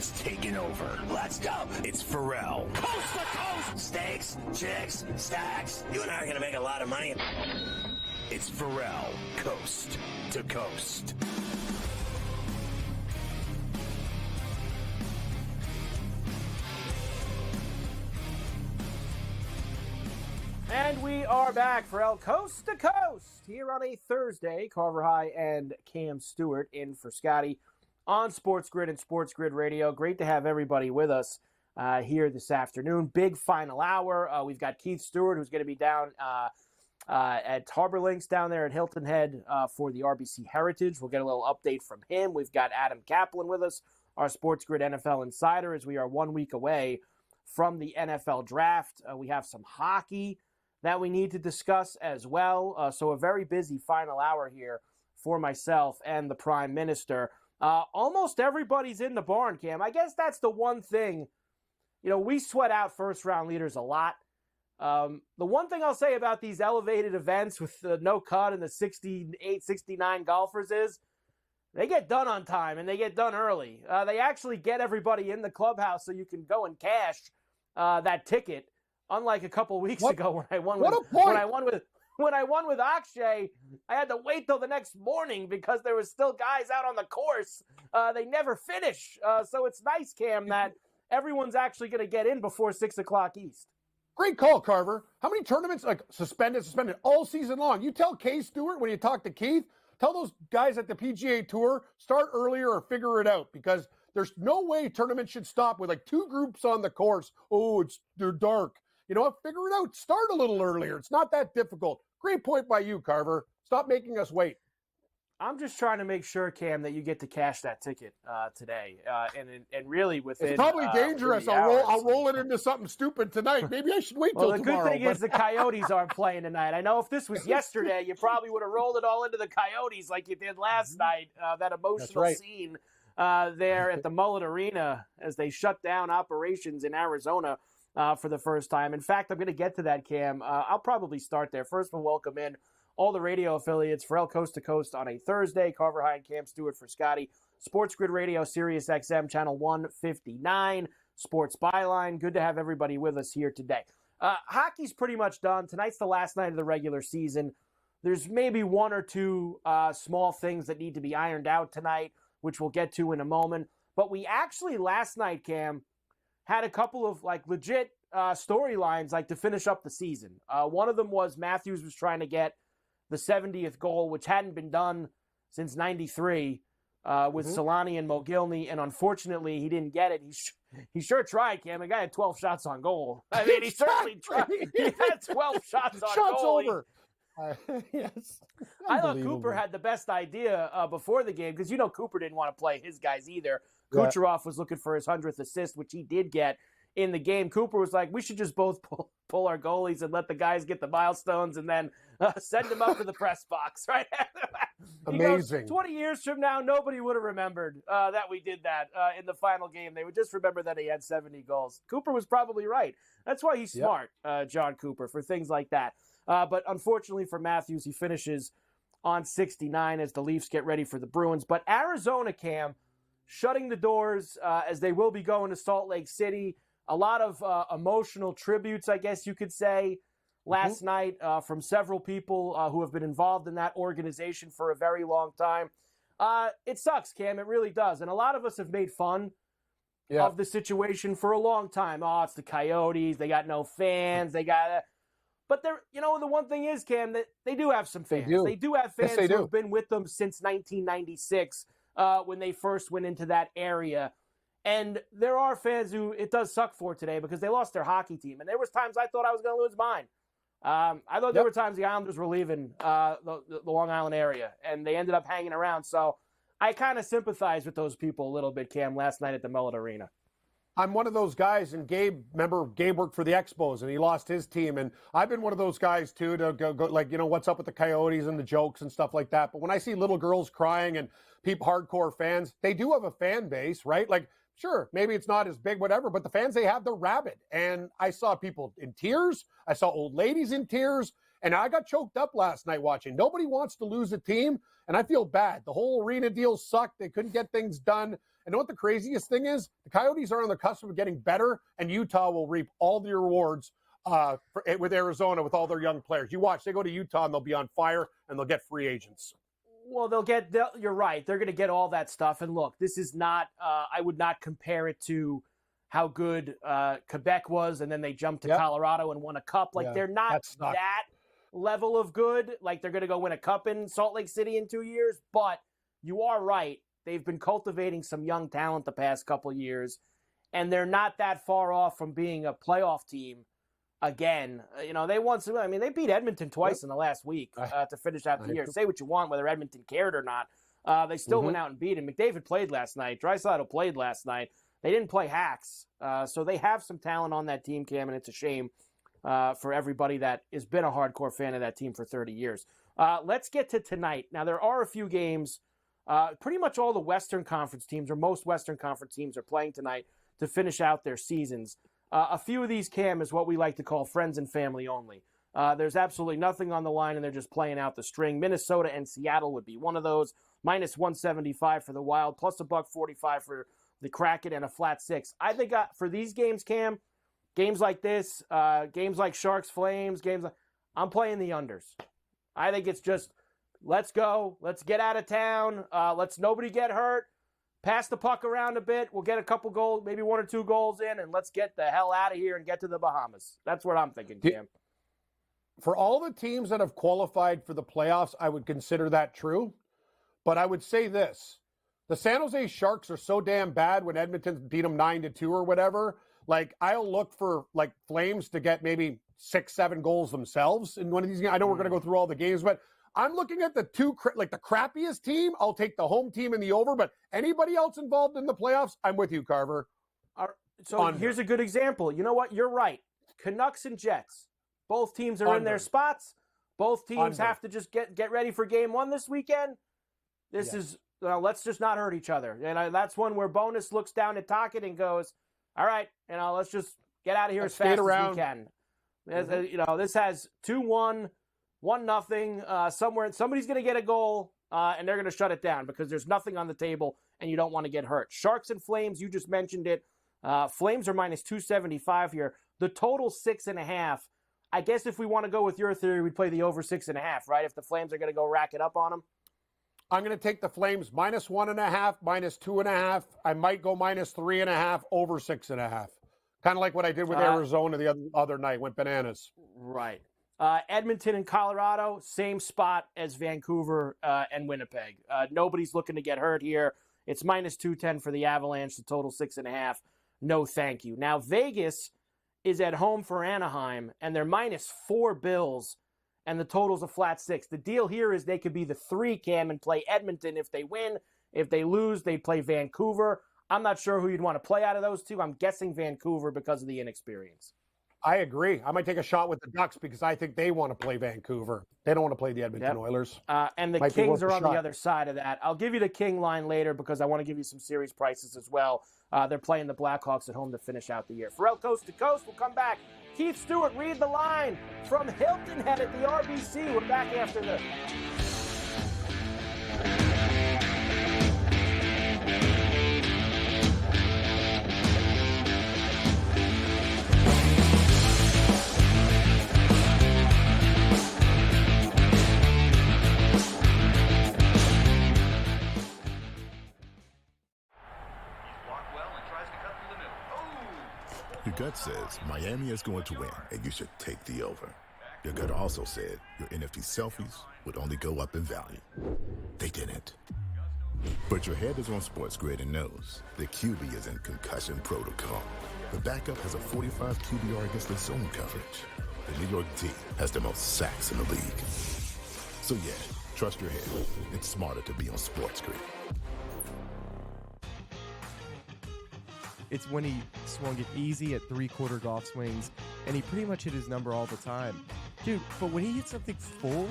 has taken over. Let's go. It's Ferrall. Coast to coast. Steaks, chicks, stacks. You and I are going to make a lot of money. It's Ferrall, coast to coast. And we are back for El Coast to Coast here on a Thursday. Carver High and Cam Stewart in for Scotty on SportsGrid and SportsGrid Radio. Great to have everybody with us here this afternoon. Big final hour. We've got Keith Stewart, who's going to be down at Harbor Links down there at Hilton Head for the RBC Heritage. We'll get a little update from him. We've got Adam Kaplan with us, our SportsGrid NFL insider, as we are 1 week away from the NFL draft. We have some hockey that we need to discuss as well. So a very busy final hour here for myself and the Prime Minister. Almost everybody's in the barn, Cam. I guess that's the one thing. You know, we sweat out first-round leaders a lot. The one thing I'll say about these elevated events with the no cut and the 68, 69 golfers is they get done on time and they get done early. They actually get everybody in the clubhouse so you can go and cash that ticket. Unlike a couple weeks ago when I won with Akshay, I had to wait till the next morning because there was still guys out on the course. They never finish. So it's nice, Cam, that everyone's actually going to get in before 6 o'clock East. Great call, Carver. How many tournaments suspended all season long? You tell Kay Stewart when you talk to Keith, tell those guys at the PGA Tour, start earlier or figure it out, because there's no way tournaments should stop with like two groups on the course. Oh, they're dark. You know what? Figure it out. Start a little earlier. It's not that difficult. Great point by you, Carver. Stop making us wait. I'm just trying to make sure, Cam, that you get to cash that ticket today, and really within. It's probably dangerous. I'll roll it into something stupid tonight. Maybe I should wait till tomorrow. Well, the good thing is the Coyotes aren't playing tonight. I know if this was yesterday, you probably would have rolled it all into the Coyotes like you did last night. That emotional scene there at the Mullet Arena as they shut down operations in Arizona for the first time. In fact, I'm going to get to that, Cam. I'll probably start there. First, we'll welcome in all the radio affiliates for El Coast to Coast on a Thursday. Carver High and Cam Stewart for Scotty. SportsGrid Radio, Sirius XM, Channel 159. Sports Byline. Good to have everybody with us here today. Hockey's pretty much done. Tonight's the last night of the regular season. There's maybe one or two small things that need to be ironed out tonight, which we'll get to in a moment. But we actually, last night, Cam, had a couple of legit storylines to finish up the season. One of them was Matthews was trying to get the 70th goal, which hadn't been done since 93 with Solani and Mogilny, and unfortunately he didn't get it. He sure tried, Cam. The guy had 12 shots on goal. I mean, he certainly tried. He had 12 shots on shots goal. Over. Yes. I thought Cooper had the best idea before the game because, Cooper didn't want to play his guys either. Kucherov was looking for his 100th assist, which he did get in the game. Cooper was like, we should just both pull our goalies and let the guys get the milestones and then send them up to the press box, right? Amazing. 20 years from now, nobody would have remembered that we did that in the final game. They would just remember that he had 70 goals. Cooper was probably right. That's why he's smart, John Cooper, for things like that. But unfortunately for Matthews, he finishes on 69 as the Leafs get ready for the Bruins. But Arizona, Cam, shutting the doors as they will be going to Salt Lake City. A lot of emotional tributes, I guess you could say, last night from several people who have been involved in that organization for a very long time. It sucks, Cam. It really does. And a lot of us have made fun of the situation for a long time. Oh, it's the Coyotes. They got no fans. They got But they're, the one thing is, Cam, that they do have some fans. They do have fans who have been with them since 1996 when they first went into that area. And there are fans who it does suck for today because they lost their hockey team. And there was times I thought I was going to lose mine. I thought there were times the Islanders were leaving the Long Island area, and they ended up hanging around. So I kind of sympathize with those people a little bit, Cam, last night at the Mullet Arena. I'm one of those guys, and Gabe worked for the Expos, and he lost his team. And I've been one of those guys, too, to go what's up with the Coyotes and the jokes and stuff like that. But when I see little girls crying and people, hardcore fans, they do have a fan base, right? Sure, maybe it's not as big, whatever, but the fans they have, they're rabid. And I saw people in tears. I saw old ladies in tears. And I got choked up last night watching. Nobody wants to lose a team, and I feel bad. The whole arena deal sucked. They couldn't get things done. And what the craziest thing is? The Coyotes are on the cusp of getting better, and Utah will reap all the rewards with Arizona with all their young players. You watch, they go to Utah, and they'll be on fire, and they'll get free agents. Well, you're right. They're going to get all that stuff. And look, this is not, I would not compare it to how good Quebec was, and then they jumped to Colorado and won a cup. Like, they're not that level of good. Like, they're going to go win a cup in Salt Lake City in 2 years. But you are right. They've been cultivating some young talent the past couple of years, and they're not that far off from being a playoff team again. You know, they beat Edmonton twice in the last week to finish out the year. Say what you want, whether Edmonton cared or not. They still went out and beat him. McDavid played last night. Draisaitl played last night. They didn't play hacks. So they have some talent on that team, Cam, and it's a shame for everybody that has been a hardcore fan of that team for 30 years. Let's get to tonight. Now, there are a few games. Pretty much all the Western Conference teams, or most Western Conference teams, are playing tonight to finish out their seasons. A few of these, Cam, is what we like to call friends and family only. There's absolutely nothing on the line, and they're just playing out the string. Minnesota and Seattle would be one of those. Minus 175 for the Wild, plus $1.45 for the Kraken, and a flat 6. I think for these games, Cam, games like this, games like Sharks Flames, I'm playing the unders. I think it's just, let's go. Let's get out of town. Let's nobody get hurt. Pass the puck around a bit. We'll get a couple goals, maybe 1 or 2 goals in, and let's get the hell out of here and get to the Bahamas. That's what I'm thinking, Cam. For all the teams that have qualified for the playoffs, I would consider that true. But I would say this. The San Jose Sharks are so damn bad when Edmonton beat them 9-2 or whatever. Like, I'll look for, like, Flames to get maybe 6-7 goals themselves in one of these games. I know we're going to go through all the games, but I'm looking at the crappiest team. I'll take the home team in the over, but anybody else involved in the playoffs, I'm with you, Carver. Here's a good example. You know what? You're right. Canucks and Jets. Both teams are in their spots. Both teams have to just get ready for game 1 this weekend. Let's just not hurt each other. And that's one where Bonus looks down at Tocchet and goes, all right, let's just get out of here as fast as we can. This has 2-1, 1-0. Somewhere somebody's going to get a goal, and they're going to shut it down because there's nothing on the table, and you don't want to get hurt. Sharks and Flames, you just mentioned it. Flames are minus 275 here. The total 6.5. I guess if we want to go with your theory, we'd play the over 6.5, right? If the Flames are going to go rack it up on them. I'm going to take the Flames minus 1.5, minus 2.5. I might go minus 3.5, over 6.5. Kind of like what I did with Arizona the other night. Went bananas. Right. Edmonton and Colorado, same spot as Vancouver and Winnipeg. Nobody's looking to get hurt here. It's minus 210 for the Avalanche, the total 6.5. No thank you. Now, Vegas is at home for Anaheim, and they're minus 4 Bills, and the total's a flat 6. The deal here is they could be the 3, Cam, and play Edmonton if they win. If they lose, they play Vancouver. I'm not sure who you'd want to play out of those two. I'm guessing Vancouver because of the inexperience. I agree. I might take a shot with the Ducks because I think they want to play Vancouver. They don't want to play the Edmonton Oilers. And the Kings are on the other side of that. I'll give you the King line later because I want to give you some series prices as well. They're playing the Blackhawks at home to finish out the year. Ferrall Coast to Coast. We'll come back. Keith Stewart, read the line from Hilton Head at the RBC. We're back after this. Your gut says Miami is going to win, and you should take the over. Your gut also said your NFT selfies would only go up in value. They didn't. But your head is on SportsGrid and knows the QB is in concussion protocol. The backup has a 45 QBR against the zone coverage. The New York D has the most sacks in the league. So yeah, trust your head. It's smarter to be on SportsGrid. It's when he swung it easy at 3/4 golf swings, and he pretty much hit his number all the time. Dude, but when he hit something full,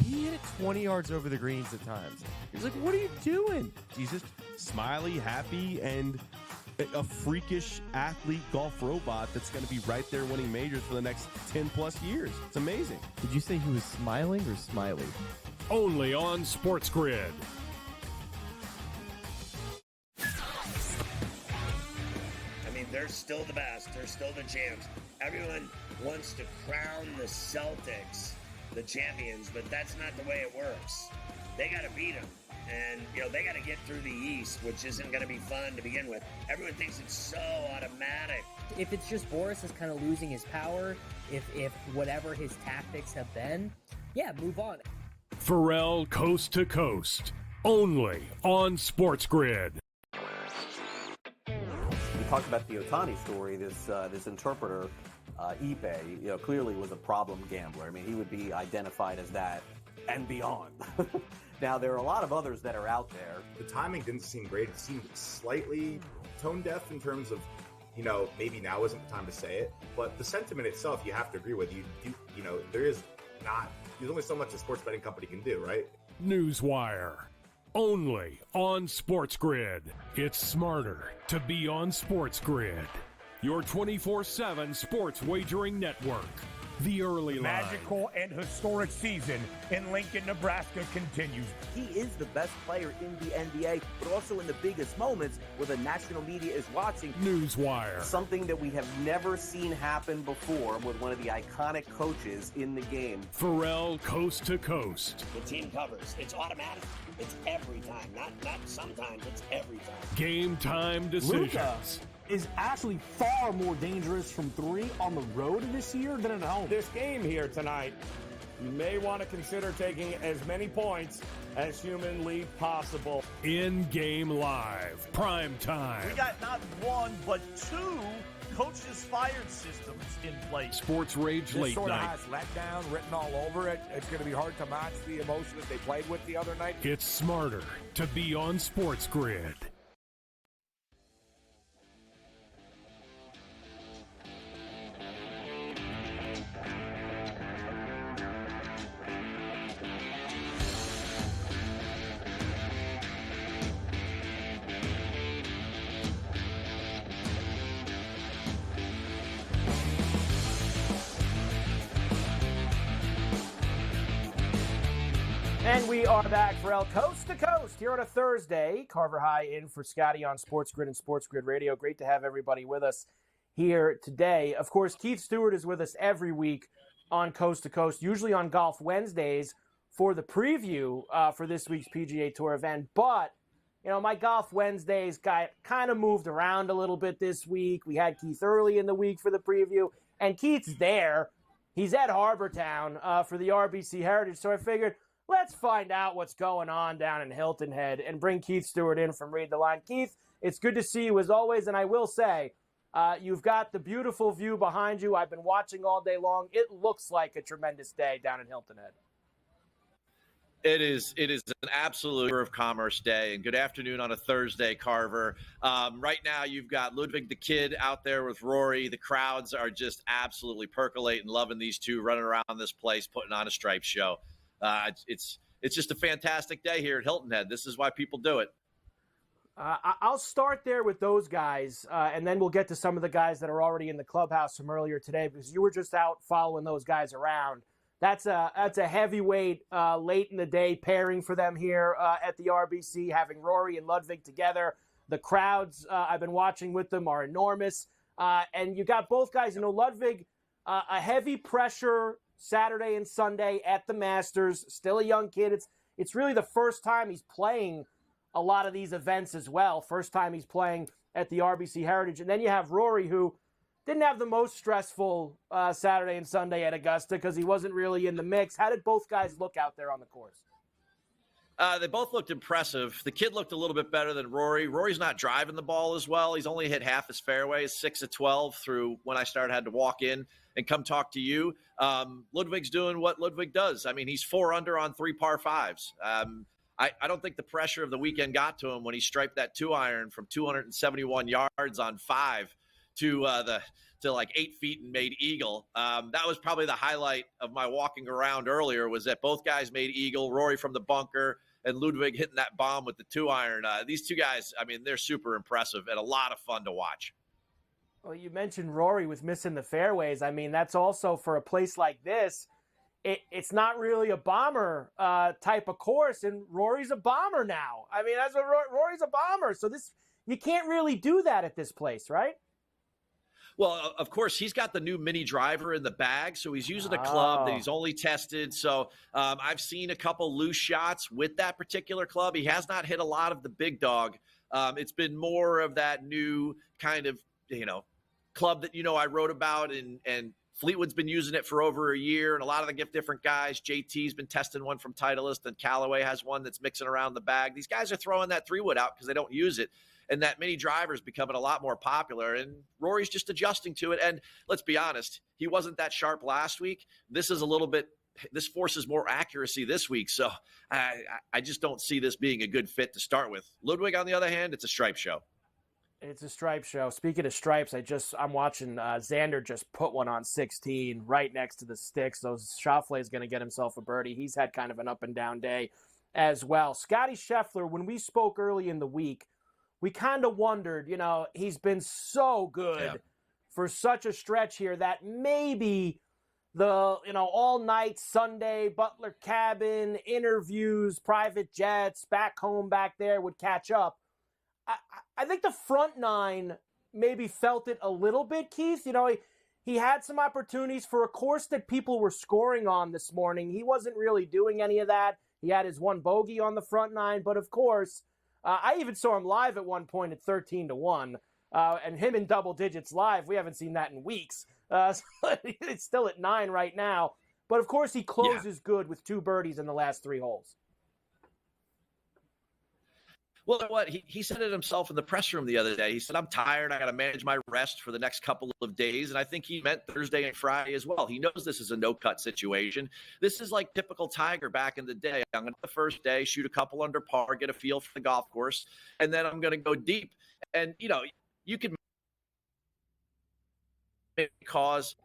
he hit it 20 yards over the greens at times. He's like, what are you doing? He's just smiley, happy, and a freakish athlete golf robot that's going to be right there winning majors for the next 10-plus years. It's amazing. Did you say he was smiling or smiley? Only on SportsGrid. They're still the best. They're still the champs. Everyone wants to crown the Celtics the champions, but that's not the way it works. They got to beat them. And, they got to get through the East, which isn't going to be fun to begin with. Everyone thinks it's so automatic. If it's just Boris is kind of losing his power, if whatever his tactics have been, move on. Ferrall Coast to Coast, only on SportsGrid. We talked about the Ohtani story. This interpreter, Ipe, clearly was a problem gambler. I mean, he would be identified as that and beyond. Now, there are a lot of others that are out there. The timing didn't seem great. It seemed slightly tone deaf in terms of, maybe now isn't the time to say it. But the sentiment itself, you have to agree with. There's only so much a sports betting company can do, right? Newswire, only on SportsGrid. It's smarter to be on SportsGrid. Your 24/7 sports wagering network. The early line. Magical and historic season in Lincoln, Nebraska continues. He is the best player in the NBA, but also in the biggest moments where the national media is watching. Newswire. Something that we have never seen happen before with one of the iconic coaches in the game. Ferrall Coast to Coast. The team covers. It's automatic. It's every time. Not sometimes. It's every time. Game time decisions. Luka is actually far more dangerous from three on the road this year than at home. This game here tonight, you may want to consider taking as many points as humanly possible. In-game live. Prime time. We got not one, but two coaches fired systems in place. Sports Rage Late sort Night. of has letdown written all over it. It's going to be hard to match the emotion that they played with the other night. It's smarter to be on SportsGrid. And we are back for El Coast to Coast here on a Thursday. Carver High in for Scotty on SportsGrid and SportsGrid Radio. Great to have everybody with us here today. Of course, Keith Stewart is with us every week on Coast to Coast, usually on Golf Wednesdays for the preview for this week's PGA Tour event. But, my Golf Wednesdays got kind of moved around a little bit this week. We had Keith early in the week for the preview, and Keith's there. He's at Harbortown for the RBC Heritage, so I figured, let's find out what's going on down in Hilton Head and bring Keith Stewart in from Read the Line. Keith, it's good to see you as always, and I will say, you've got the beautiful view behind you. I've been watching all day long. It looks like a tremendous day down in Hilton Head. It is an absolute of commerce day, and good afternoon on a Thursday, Carver. Right now, you've got Ludwig the Kid out there with Rory. The crowds are just absolutely percolating, loving these two running around this place, putting on a striped show. It's just a fantastic day here at Hilton Head. This is why people do it. I'll start there with those guys, and then we'll get to some of the guys that are already in the clubhouse from earlier today, because you were just out following those guys around. That's a heavyweight late in the day pairing for them here at the RBC, having Rory and Ludwig together. The crowds I've been watching with them are enormous. And you got both guys, Ludwig, a heavy pressure Saturday and Sunday at the Masters, still a young kid. It's really the first time he's playing a lot of these events as well. First time he's playing at the RBC Heritage. And then you have Rory, who didn't have the most stressful Saturday and Sunday at Augusta because he wasn't really in the mix. How did both guys look out there on the course? They both looked impressive. The kid looked a little bit better than Rory. Rory's not driving the ball as well. He's only hit half his fairways, 6 of 12 through when I had to walk in and come talk to you. Ludwig's doing what Ludwig does. I mean, he's 4 under on 3 par 5s. I don't think the pressure of the weekend got to him when he striped that 2-iron from 271 yards on 5 to like 8 feet and made eagle. That was probably the highlight of my walking around earlier, was that both guys made eagle, Rory from the bunker and Ludwig hitting that bomb with the 2-iron. These two guys, I mean, they're super impressive and a lot of fun to watch. Well, you mentioned Rory with missing the fairways. I mean, that's also for a place like this. It's not really a bomber type of course, and Rory's a bomber now. I mean, Rory's a bomber, so you can't really do that at this place, right? Well, of course, he's got the new mini driver in the bag, so he's using a club that he's only tested. So I've seen a couple loose shots with that particular club. He has not hit a lot of the big dog. It's been more of that new kind of, club that, I wrote about, and Fleetwood's been using it for over a year, and a lot of the different guys. JT's been testing one from Titleist, and Callaway has one that's mixing around the bag. These guys are throwing that 3-wood out because they don't use it. And that mini driver is becoming a lot more popular, and Rory's just adjusting to it. And let's be honest, he wasn't that sharp last week. This forces more accuracy this week. So I just don't see this being a good fit to start with. Ludwig, on the other hand, it's a stripe show. It's a stripe show. Speaking of stripes, I'm watching Xander just put one on 16 right next to the sticks. So Schauffele is going to get himself a birdie. He's had kind of an up and down day as well. Scotty Scheffler, when we spoke early in the week, we kind of wondered, he's been so good for such a stretch here that maybe the, all night Sunday, Butler cabin, interviews, private jets, back home back there would catch up. I think the front nine maybe felt it a little bit, Keith. He had some opportunities for a course that people were scoring on this morning. He wasn't really doing any of that. He had his one bogey on the front nine, but of course, I even saw him live at one point at 13-1, and him in double digits live. We haven't seen that in weeks. So it's still at 9 right now. But of course, he closes good with 2 birdies in the last 3 holes. Well, what he said it himself in the press room the other day. He said, "I'm tired. I got to manage my rest for the next couple of days." And I think he meant Thursday and Friday as well. He knows this is a no-cut situation. This is like typical Tiger back in the day. I'm going to the first day, shoot a couple under par, get a feel for the golf course, and then I'm going to go deep. And, you can cause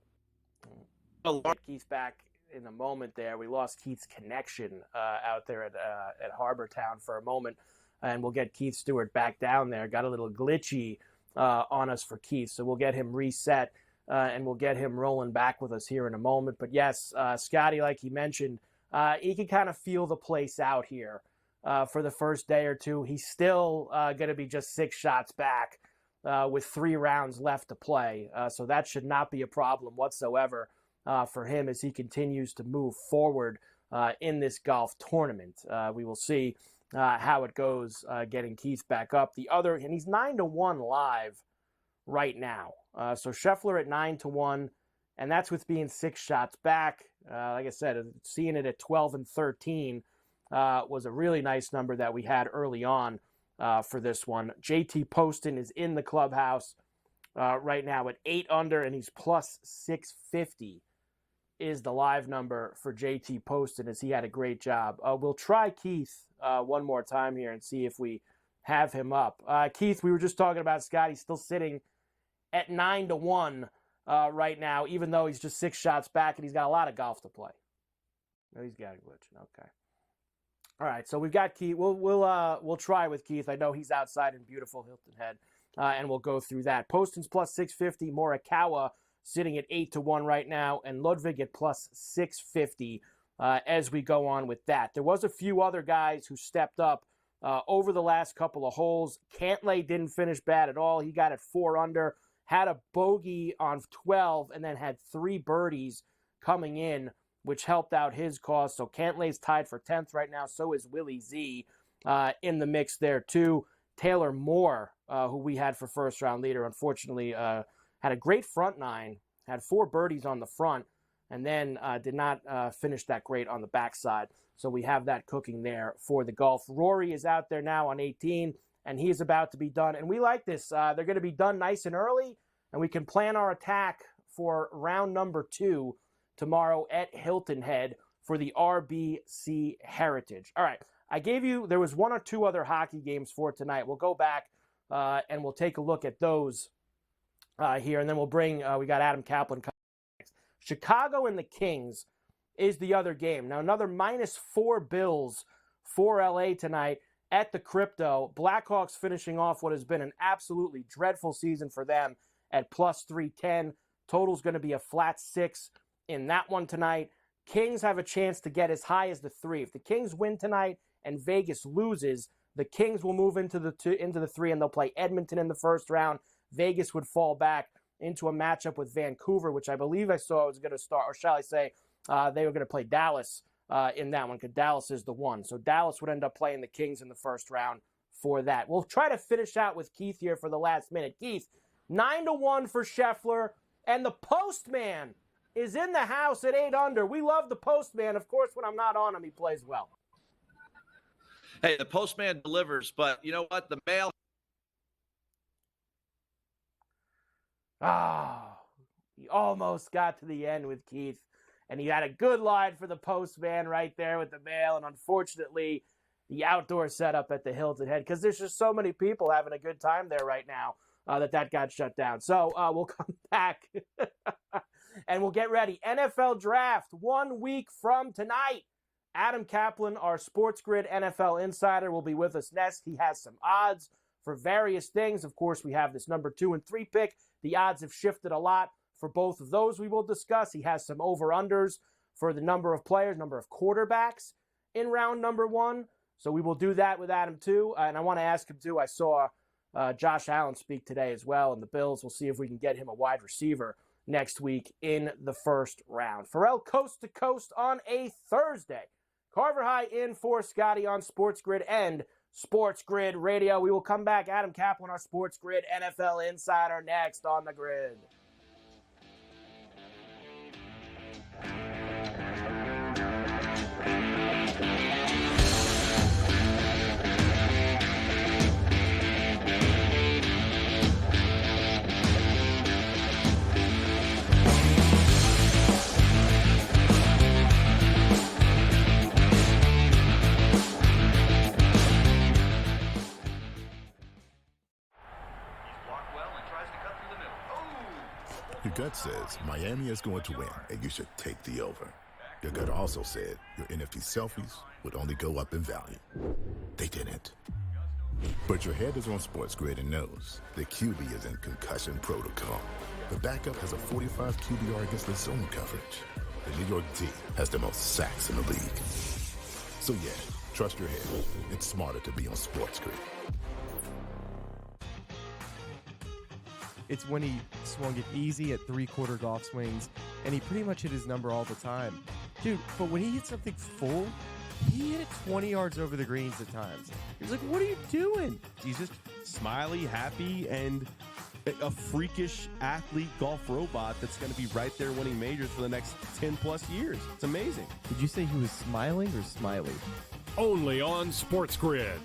a lot. Keith back in a moment there. We lost Keith's connection out there at Harbor Town for a moment. And we'll get Keith Stewart back down there. Got a little glitchy on us for Keith, so we'll get him reset and we'll get him rolling back with us here in a moment. But yes, Scotty, like he mentioned, he can kind of feel the place out here for the first day or two. He's still going to be just 6 shots back with 3 rounds left to play, so that should not be a problem whatsoever for him as he continues to move forward in this golf tournament. We will see how it goes getting Keith back up. And he's 9-1 live right now. So Scheffler at 9-1, and that's with being 6 shots back. Like I said, seeing it at 12 and 13 was a really nice number that we had early on for this one. JT Poston is in the clubhouse right now at 8 under, and he's plus 650 is the live number for JT Poston, as he had a great job. We'll try Keith one more time here and see if we have him up. Keith, we were just talking about Scott. He's still sitting at 9-1 right now, even though he's just 6 shots back and he's got a lot of golf to play. No, he's got a glitch. Okay. All right, so we've got Keith. We'll try with Keith. I know he's outside in beautiful Hilton Head, and we'll go through that. Poston's plus 650. Morikawa sitting at 8-1 right now, and Ludwig at plus 650 as we go on with that. There was a few other guys who stepped up over the last couple of holes. Cantlay didn't finish bad at all. He got at 4 under, had a bogey on 12, and then had 3 birdies coming in, which helped out his cause. So Cantlay's tied for 10th right now. So is Willie Z in the mix there too. Taylor Moore, who we had for first round leader, unfortunately had a great front nine, had 4 birdies on the front, and then did not finish that great on the backside. So we have that cooking there for the golf. Rory is out there now on 18, and he is about to be done. And we like this. They're going to be done nice and early, and we can plan our attack for round number 2 tomorrow at Hilton Head for the RBC Heritage. All right, there was 1 or 2 other hockey games for tonight. We'll go back and we'll take a look at those here, and then we'll bring, we got Adam Kaplan coming next. Chicago and the Kings is the other game. Now, another -4 Bills for LA tonight at the Crypto. Blackhawks finishing off what has been an absolutely dreadful season for them at plus 310. Total's going to be a flat 6 in that one tonight. Kings have a chance to get as high as the 3. If the Kings win tonight and Vegas loses, the Kings will move into the 3, and they'll play Edmonton in the first round. Vegas would fall back into a matchup with Vancouver, which I believe I saw was going to start, or shall I say, they were going to play Dallas in that one because Dallas is the one. So Dallas would end up playing the Kings in the first round for that. We'll try to finish out with Keith here for the last minute. Keith, 9-1 for Scheffler, and the Postman is in the house at 8 under. We love the Postman. Of course, when I'm not on him, he plays well. Hey, the Postman delivers, but you know what? The mail. He almost got to the end with Keith, and he had a good line for the Postman right there with the mail, and unfortunately, the outdoor setup at the Hilton Head, because there's just so many people having a good time there right now that got shut down. So we'll come back, and we'll get ready. NFL Draft 1 week from tonight. Adam Kaplan, our SportsGrid NFL insider, will be with us next. He has some odds for various things. Of course, we have this number 2 and 3 pick. The odds have shifted a lot for both of those we will discuss. He has some over-unders for the number of players, number of quarterbacks in round number 1. So we will do that with Adam, too. And I want to ask him, too, I saw Josh Allen speak today as well, and the Bills. We'll see if we can get him a wide receiver next week in the first round. Ferrall coast to coast on a Thursday. Carver High in for Scotty on SportsGrid and SportsGrid Radio. We will come back. Adam Kaplan, our SportsGrid NFL insider, next on the grid. Your gut says Miami is going to win, and you should take the over. Your gut also said your NFT selfies would only go up in value. They didn't. But your head is on SportsGrid and knows the QB is in concussion protocol. The backup has a 45 QBR against the zone coverage. The New York D has the most sacks in the league. So yeah, trust your head. It's smarter to be on SportsGrid. It's when he swung it easy at three-quarter golf swings, and he pretty much hit his number all the time. Dude, but when he hit something full, he hit it 20 yards over the greens at times. He was like, what are you doing? He's just smiley, happy, and a freakish athlete golf robot that's going to be right there winning majors for the next 10-plus years. It's amazing. Did you say he was smiling or smiley? Only on SportsGrid.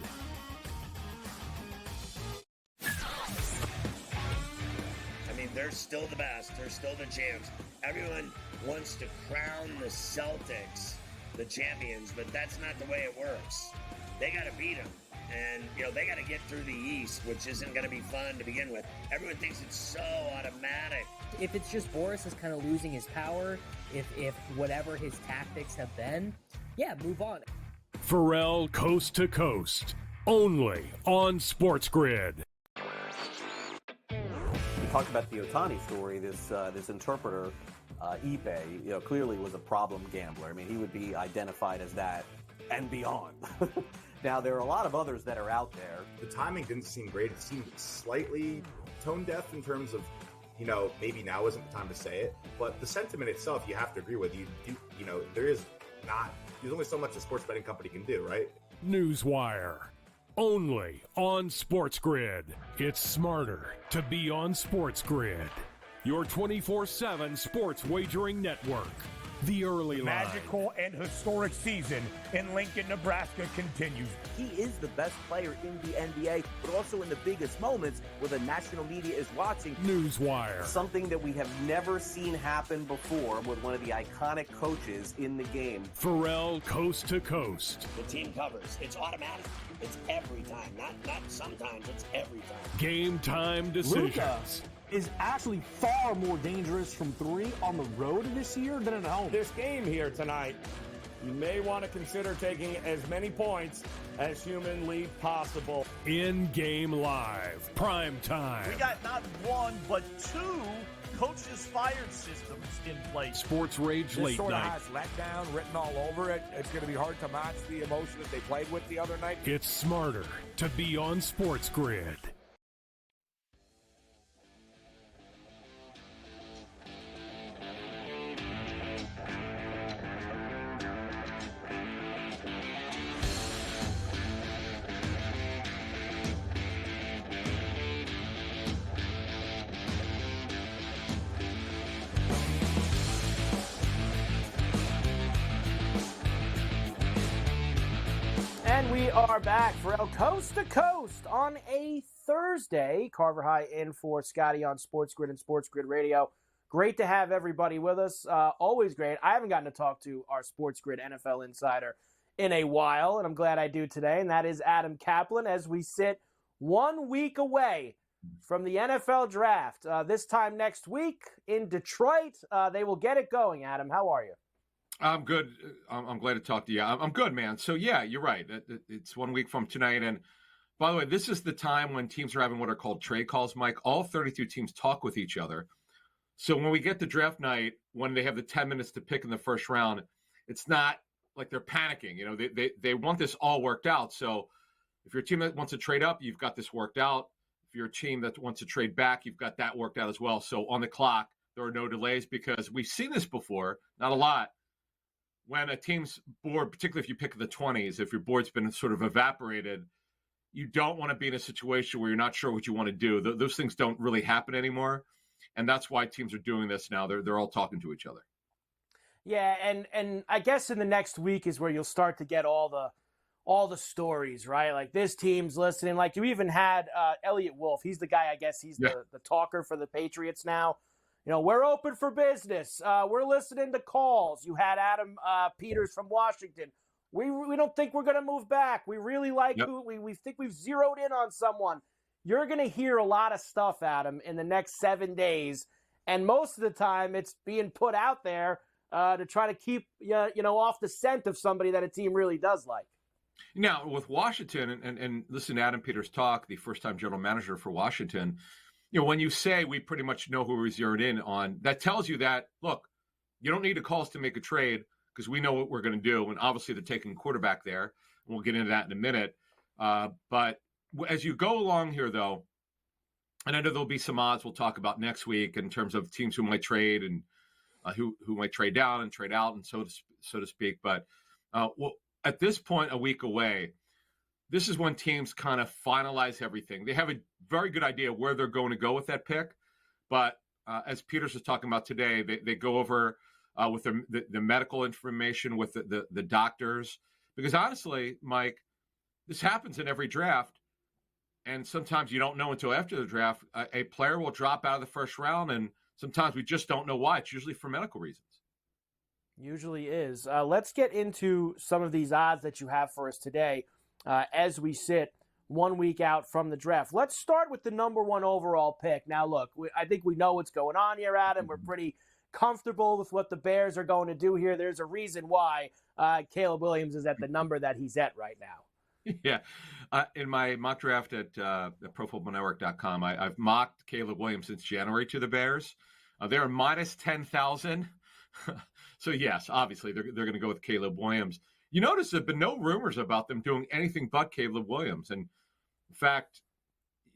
They're still the best. They're still the champs. Everyone wants to crown the Celtics the champions, but that's not the way it works. They got to beat them. And, they got to get through the East, which isn't going to be fun to begin with. Everyone thinks it's so automatic. If it's just Boris is kind of losing his power, if whatever his tactics have been, yeah, move on. Ferrall coast to coast. Only on SportsGrid. Talked about the Ohtani story. This interpreter, Ipe, clearly was a problem gambler. I mean, he would be identified as that and beyond. Now, there are a lot of others that are out there. The timing didn't seem great. It seemed slightly tone deaf in terms of, maybe now isn't the time to say it. But the sentiment itself, you have to agree with. There's only so much a sports betting company can do, right? Newswire. Only on SportsGrid. It's smarter to be on SportsGrid. Your 24/7 sports wagering network. The early line. Magical and historic season in Lincoln, Nebraska continues. He is the best player in the NBA, but also in the biggest moments where the national media is watching. Newswire. Something that we have never seen happen before with one of the iconic coaches in the game. Ferrall coast to coast. The team covers. It's automatic. It's every time. Not sometimes. It's every time. Game time decisions. Luka is actually far more dangerous from 3 on the road this year than at home. This game here tonight, you may want to consider taking as many points as humanly possible. In-game live. Prime time. We got not one, but 2 coaches fired systems in place. Sports Rage Late Sort Night. of has letdown written all over it. It's going to be hard to match the emotion that they played with the other night. It's smarter to be on SportsGrid. are back for El Coast to Coast on a Thursday. Carver High in for Scotty on SportsGrid and SportsGrid Radio. Great to have everybody with us. Always great. I haven't gotten to talk to our SportsGrid NFL insider in a while, and I'm glad I do today, and that is Adam Kaplan as we sit 1 week away from the NFL draft. This time next week in Detroit, they will get it going. Adam, how are you? I'm good. I'm glad to talk to you. I'm good, man. So, yeah, you're right. It's 1 week from tonight. And by the way, this is the time when teams are having what are called trade calls, Mike. All 32 teams talk with each other. So when we get to draft night, when they have the 10 minutes to pick in the first round, it's not like they're panicking. You know, they want this all worked out. So if you're a team that wants to trade up, you've got this worked out. If you're a team that wants to trade back, you've got that worked out as well. So on the clock, there are no delays because we've seen this before, not a lot. When a team's board, particularly if you pick the 20s, if your board's been sort of evaporated, you don't want to be in a situation where you're not sure what you want to do. Those things don't really happen anymore. And that's why teams are doing this now. They're all talking to each other. Yeah, and I guess in the next week is where you'll start to get all the stories, right? Like this team's listening. Like you even had Elliot Wolf. He's the guy, I guess he's the talker for the Patriots now. You know, we're open for business. We're listening to calls. You had Adam Peters from Washington. We don't think we're going to move back. We really like who we think we've zeroed in on someone. You're going to hear a lot of stuff, Adam, in the next 7 days. And most of the time it's being put out there to try to keep, off the scent of somebody that a team really does like. Now, with Washington, and listen to Adam Peters talk, the first-time general manager for Washington, when you say we pretty much know who we're zeroed in on, that tells you that, look, you don't need to call us to make a trade because we know what we're going to do. And obviously they're taking quarterback there. And we'll get into that in a minute. But as you go along here, though, and I know there'll be some odds we'll talk about next week in terms of teams who might trade and who might trade down and trade out and so to speak. But at this point, a week away, this is when teams kind of finalize everything. They have a very good idea where they're going to go with that pick. But as Peters was talking about today, they go over with the medical information with the doctors. Because honestly, Mike, this happens in every draft. And sometimes you don't know until after the draft. A player will drop out of the first round, and sometimes we just don't know why. It's usually for medical reasons. Usually is. Let's get into some of these odds that you have for us today. As we sit 1 week out from the draft. Let's start with the number one overall pick. Now, look, I think we know what's going on here, Adam. We're pretty comfortable with what the Bears are going to do here. There's a reason why Caleb Williams is at the number that he's at right now. Yeah. In my mock draft at ProFootballNetwork.com, I've mocked Caleb Williams since January to the Bears. They're minus 10,000. So, yes, obviously, they're going to go with Caleb Williams. You notice there have been no rumors about them doing anything but Caleb Williams. And in fact,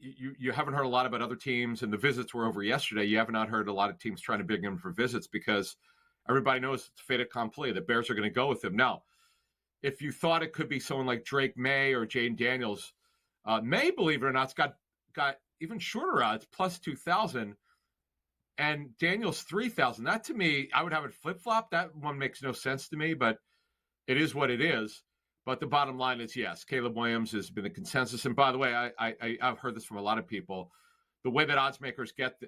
you haven't heard a lot about other teams, and the visits were over yesterday. You have not heard a lot of teams trying to bring him for visits because everybody knows it's fait accompli. The Bears are going to go with him. Now, if you thought it could be someone like Drake May or Jaden Daniels, May, believe it or not, has got even shorter odds, plus 2,000, and Daniels 3,000. That, to me, I would have it flip-flop. That one makes no sense to me, but it is what it is. But the bottom line is, yes, Caleb Williams has been the consensus. And by the way, I've heard this from a lot of people. The way that odds makers get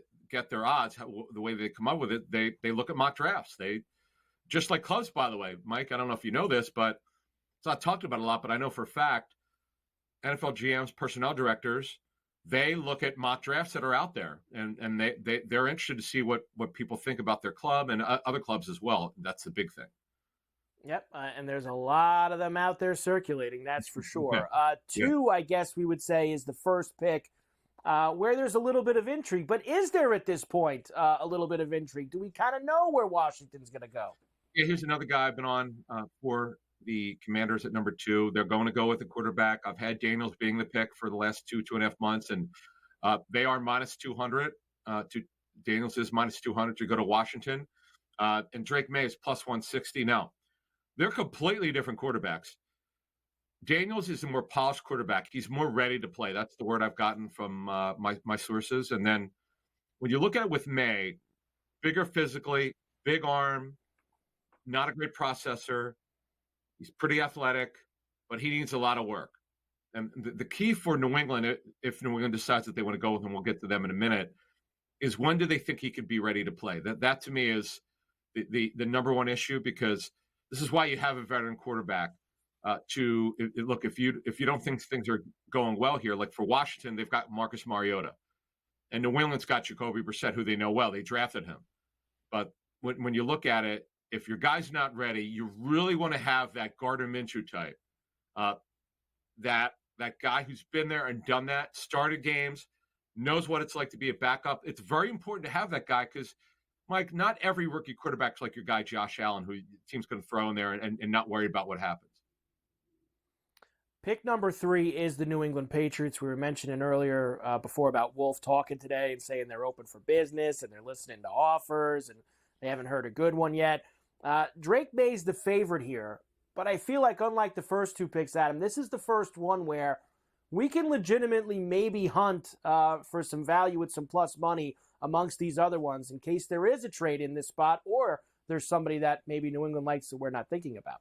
their odds, the way they come up with it, they look at mock drafts. They just like clubs, by the way. Mike, I don't know if you know this, but it's not talked about a lot, but I know for a fact, NFL GMs, personnel directors, they look at mock drafts that are out there, and they're interested to see what people think about their club and other clubs as well. That's the big thing. Yep, and there's a lot of them out there circulating, that's for sure. Two, I guess we would say, is the first pick, where there's a little bit of intrigue. But is there at this point a little bit of intrigue? Do we kind of know where Washington's going to go? Yeah, here's another guy I've been on for the Commanders at number 2. They're going to go with the quarterback. I've had Daniels being the pick for the last 2.5 months, and they are minus 200. Daniels is minus 200 to go to Washington. And Drake May is plus 160. Now, they're completely different quarterbacks. Daniels is a more polished quarterback. He's more ready to play. That's the word I've gotten from my sources. And then when you look at it with May, bigger physically, big arm, not a great processor. He's pretty athletic, but he needs a lot of work. And the key for New England, if New England decides that they want to go with him, we'll get to them in a minute, is when do they think he could be ready to play? That to me is the number one issue, because this is why you have a veteran quarterback. Look, if you don't think things are going well here, like for Washington, they've got Marcus Mariota, and New England's got Jacoby Brissett, who they know well. They drafted him, but when you look at it, if your guy's not ready, you really want to have that Gardner Minshew type, that guy who's been there and done that, started games, knows what it's like to be a backup. It's very important to have that guy because, Mike, not every rookie quarterback's like your guy Josh Allen, who the team's going to throw in there and not worry about what happens. Pick number 3 is the New England Patriots. We were mentioning earlier before about Wolf talking today and saying they're open for business and they're listening to offers and they haven't heard a good one yet. Drake May's the favorite here, but I feel like unlike the first 2 picks, Adam, this is the first one where we can legitimately maybe hunt for some value with some plus money amongst these other ones in case there is a trade in this spot or there's somebody that maybe New England likes that we're not thinking about.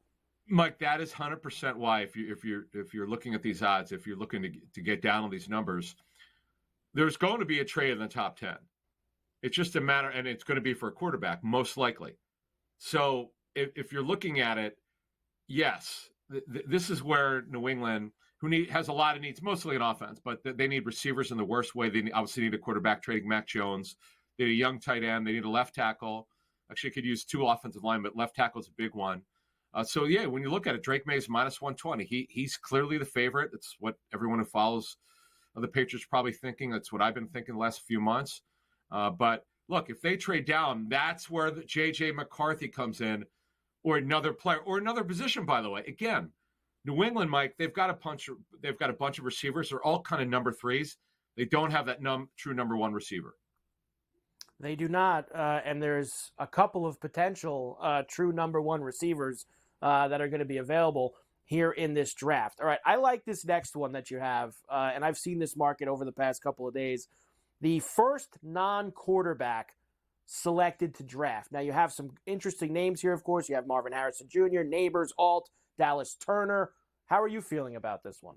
Mike, that is 100% why if you're looking at these odds, if you're looking to get down on these numbers, there's going to be a trade in the top 10. It's just a matter, and it's going to be for a quarterback, most likely. So if you're looking at it, yes, this is where New England, has a lot of needs, mostly in offense, but they need receivers in the worst way. They obviously need a quarterback, trading Mac Jones. They need a young tight end. They need a left tackle. Actually, could use 2 offensive linemen, but left tackle is a big one. So, yeah, when you look at it, Drake May's minus 120. He's clearly the favorite. It's what everyone who follows the Patriots probably thinking. That's what I've been thinking the last few months. But, look, if they trade down, that's where the J.J. McCarthy comes in, or another player, or another position, by the way. Again, New England, Mike, they've got a bunch of receivers. They're all kind of number 3s. They don't have that true number 1 receiver. They do not, and there's a couple of potential true number 1 receivers that are going to be available here in this draft. All right, I like this next one that you have, and I've seen this market over the past couple of days. The first non-quarterback selected to draft. Now, you have some interesting names here, of course. You have Marvin Harrison Jr., Neighbors, Alt, Dallas Turner. How are you feeling about this one?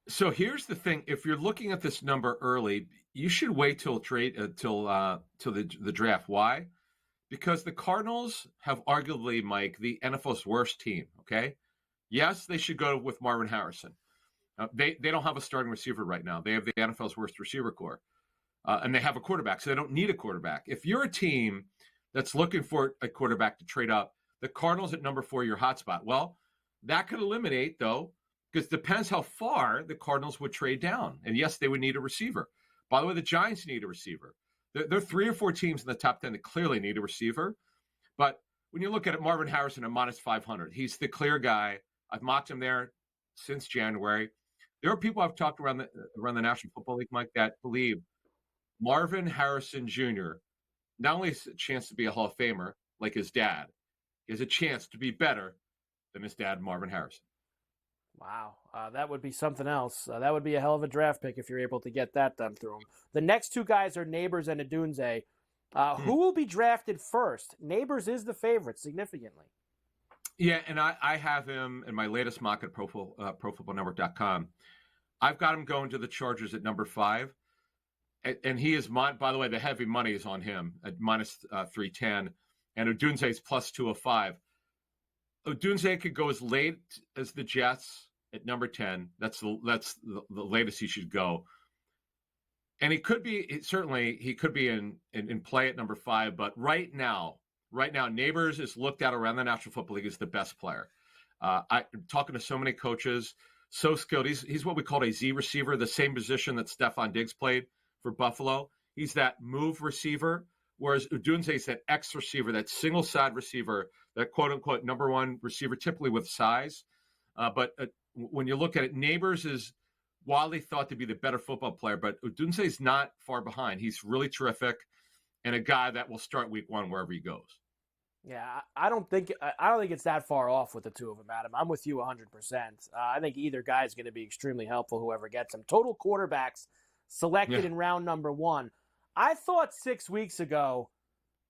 So here's the thing. If you're looking at this number early, you should wait till the draft. Why? Because the Cardinals have arguably, Mike, the NFL's worst team, okay? Yes, they should go with Marvin Harrison. They don't have a starting receiver right now. They have the NFL's worst receiver core. And they have a quarterback, so they don't need a quarterback. If you're a team that's looking for a quarterback to trade up, the Cardinals at number 4, your hotspot. Well, that could eliminate, though, because it depends how far the Cardinals would trade down. And, yes, they would need a receiver. By the way, the Giants need a receiver. There are 3 or 4 teams in the top 10 that clearly need a receiver. But when you look at it, Marvin Harrison at minus 500, he's the clear guy. I've mocked him there since January. There are people I've talked around the National Football League, Mike, that believe Marvin Harrison Jr. not only has a chance to be a Hall of Famer like his dad, he has a chance to be better than his dad, Marvin Harrison. Wow, that would be something else. That would be a hell of a draft pick if you're able to get that done through him. The next 2 guys are Neighbors and Odunze. Who will be drafted first? Neighbors is the favorite significantly. Yeah, and I have him in my latest mock at ProFootballNetwork.com. I've got him going to the Chargers at number 5. And he is, by the way, the heavy money is on him at minus 310. And Odunze is plus 205. Odunze could go as late as the Jets at number 10. That's the latest he should go. And he could be in play at number 5. But right now, Neighbors is looked at around the National Football League as the best player. I'm talking to so many coaches, so skilled. He's what we call a Z receiver, the same position that Stephon Diggs played for Buffalo. He's that move receiver, whereas Odunze is that X receiver, that single side receiver, that quote unquote number 1 receiver, typically with size. But when you look at it, Neighbors is widely thought to be the better football player, but Odunze is not far behind. He's really terrific and a guy that will start week 1 wherever he goes. Yeah, I don't think it's that far off with the 2 of them, Adam. I'm with you 100%. I think either guy is going to be extremely helpful, whoever gets them. Total quarterbacks selected in round number 1. I thought 6 weeks ago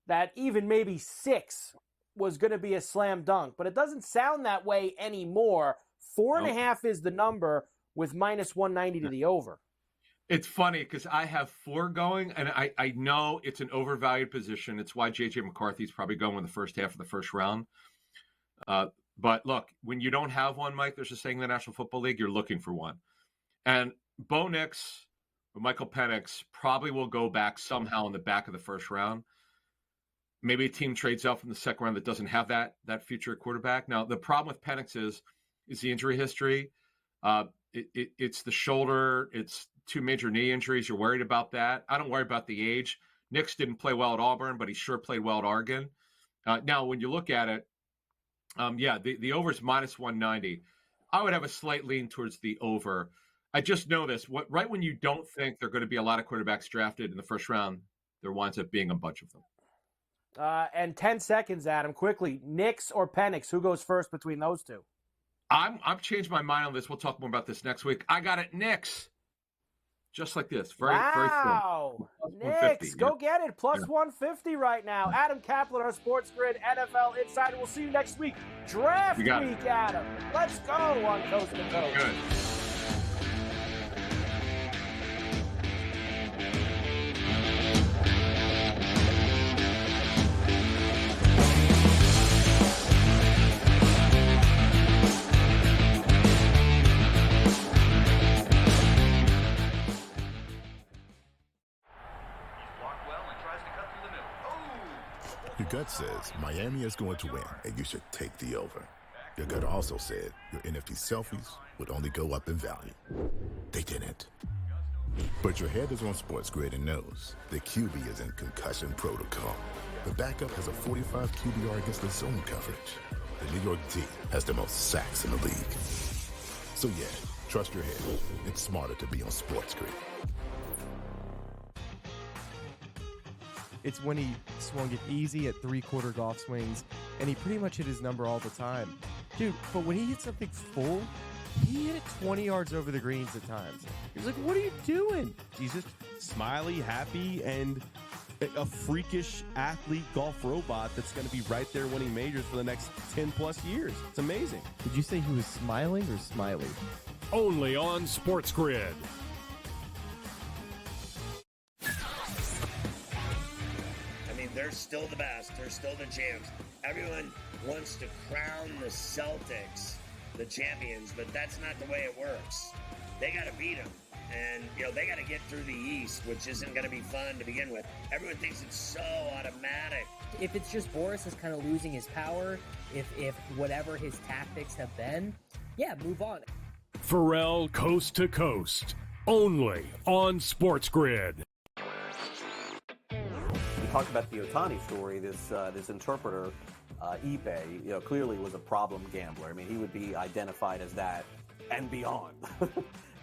that even maybe 6 was going to be a slam dunk, but it doesn't sound that way anymore. 4.5 is the number, with minus 190 to the over. It's funny because I have 4 going, and I know it's an overvalued position. It's why J.J. McCarthy's probably going in the first half of the first round. But look, when you don't have one, Mike, there's a saying in the National Football League, you're looking for one. And Bo Nix or Michael Penix probably will go back somehow in the back of the first round. Maybe a team trades out from the second round that doesn't have that future quarterback. Now, the problem with Penix is the injury history. It's the shoulder. It's 2 major knee injuries. You're worried about that. I don't worry about the age. Nix didn't play well at Auburn, but he sure played well at Oregon. Now, when you look at it, the over is minus 190. I would have a slight lean towards the over. I just know this. Right when you don't think there are going to be a lot of quarterbacks drafted in the first round, there winds up being a bunch of them. And 10 seconds, Adam, quickly. Nix or Penix, who goes first between those two? I've changed my mind on this. We'll talk more about this next week. I got it, Nix. Just like this. Very wow. Nix, go get it. Plus 150 right now. Adam Kaplan, our SportsGrid NFL Insider. We'll see you next week. Draft week, Adam. Let's go on Coast to Coast. Good. Your gut says Miami is going to win, and you should take the over. Your gut also said your NFT selfies would only go up in value. They didn't. But your head is on SportsGrid and knows the QB is in concussion protocol. The backup has a 45 QBR against the zone coverage. The New York D has the most sacks in the league. So yeah, trust your head. It's smarter to be on SportsGrid. It's when he swung it easy at 3/4 golf swings, and he pretty much hit his number all the time. Dude, but when he hit something full, he hit it 20 yards over the greens at times. He was like, what are you doing? He's just smiley, happy, and a freakish athlete golf robot that's going to be right there winning majors for the next 10-plus years. It's amazing. Did you say he was smiling or smiley? Only on SportsGrid. They're still the best. They're still the champs. Everyone wants to crown the Celtics the champions, but that's not the way it works. They got to beat them. And, they got to get through the East, which isn't going to be fun to begin with. Everyone thinks it's so automatic. If it's just Boris is kind of losing his power, if whatever his tactics have been, move on. Ferrall Coast to Coast. Only on SportsGrid. Talked about the Ohtani story. This interpreter, Ipe, clearly was a problem gambler. I mean, he would be identified as that and beyond.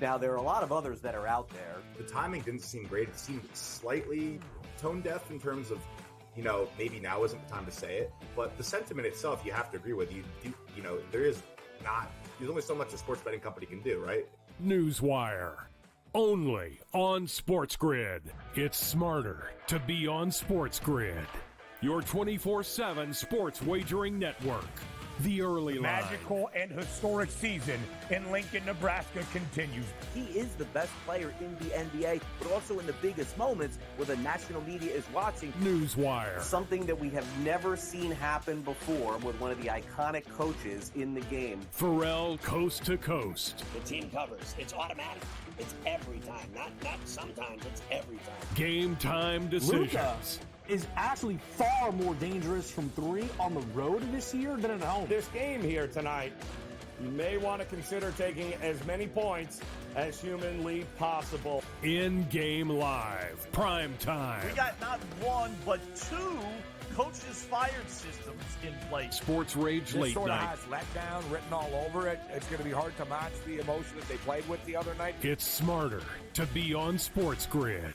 Now, there are a lot of others that are out there. The timing didn't seem great. It seemed slightly tone deaf in terms of, maybe now isn't the time to say it. But the sentiment itself, you have to agree with. There's only so much a sports betting company can do, right? Newswire. Only on SportsGrid. It's smarter to be on SportsGrid. Your 24/7 sports wagering network. The early line. Magical and historic season in Lincoln, Nebraska continues. He is the best player in the NBA, but also in the biggest moments where the national media is watching. Newswire. Something that we have never seen happen before with one of the iconic coaches in the game. Ferrall Coast to Coast. The team covers. It's automatic. It's every time. Not sometimes. It's every time. Game time decisions. Luka is actually far more dangerous from 3 on the road this year than at home. This game here tonight, you may want to consider taking as many points as humanly possible. In-game live. Prime time. We got not 1, but 2 coaches fired systems in place. Sports Rage Late sort Night. of has letdown written all over it. It's going to be hard to match the emotion that they played with the other night. It's smarter to be on SportsGrid.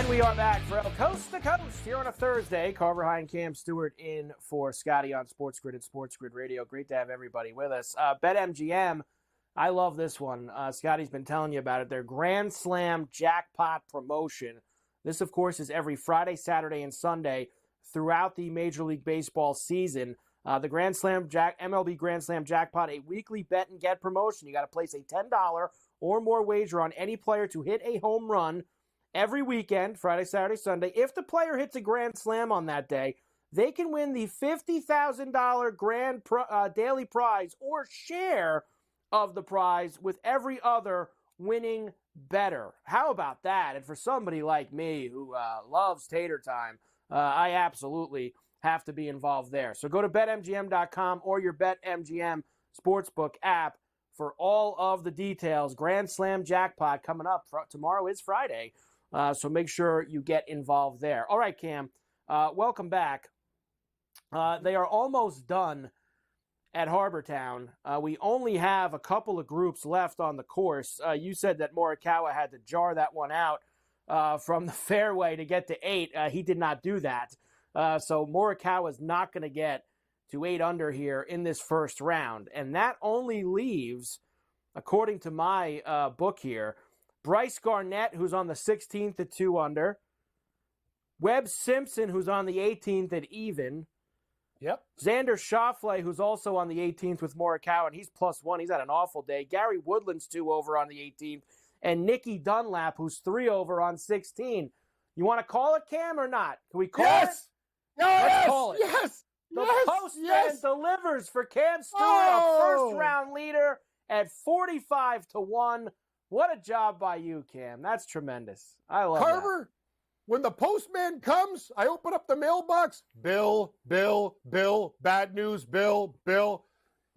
And we are back for Coast to Coast here on a Thursday. Carver High and Cam Stewart in for Scotty on SportsGrid and SportsGrid Radio. Great to have everybody with us. BetMGM, I love this one. Scotty's been telling you about it. Their Grand Slam Jackpot promotion. This, of course, is every Friday, Saturday, and Sunday throughout the Major League Baseball season. The MLB Grand Slam Jackpot, a weekly bet and get promotion. You got to place a $10 or more wager on any player to hit a home run every weekend, Friday, Saturday, Sunday. If the player hits a grand slam on that day, they can win the $50,000 daily prize or share of the prize with every other winning bettor. How about that? And for somebody like me who loves tater time, I absolutely have to be involved there. So go to BetMGM.com or your BetMGM Sportsbook app for all of the details. Grand Slam Jackpot coming up. Tomorrow is Friday. So make sure you get involved there. All right, Cam, welcome back. They are almost done at Harbortown. We only have a couple of groups left on the course. You said that Morikawa had to jar that one out from the fairway to get to 8. He did not do that. So Morikawa is not going to get to 8 under here in this first round. And that only leaves, according to my book here, Bryce Garnett, who's on the 16th at 2 under. Webb Simpson, who's on the 18th at even. Yep. Xander Schauffele, who's also on the 18th with Morikawa, and he's +1. He's had an awful day. Gary Woodland's 2 over on the 18th. And Nicky Dunlap, who's 3 over on 16. You want to call it, Cam, or not? Can we call it? Let's call it. Yes. The postman delivers for Cam Stewart, a first-round leader at 45-1. What a job by you, Cam. That's tremendous. I love Carver, when the postman comes, I open up the mailbox. Bill, bad news, Bill.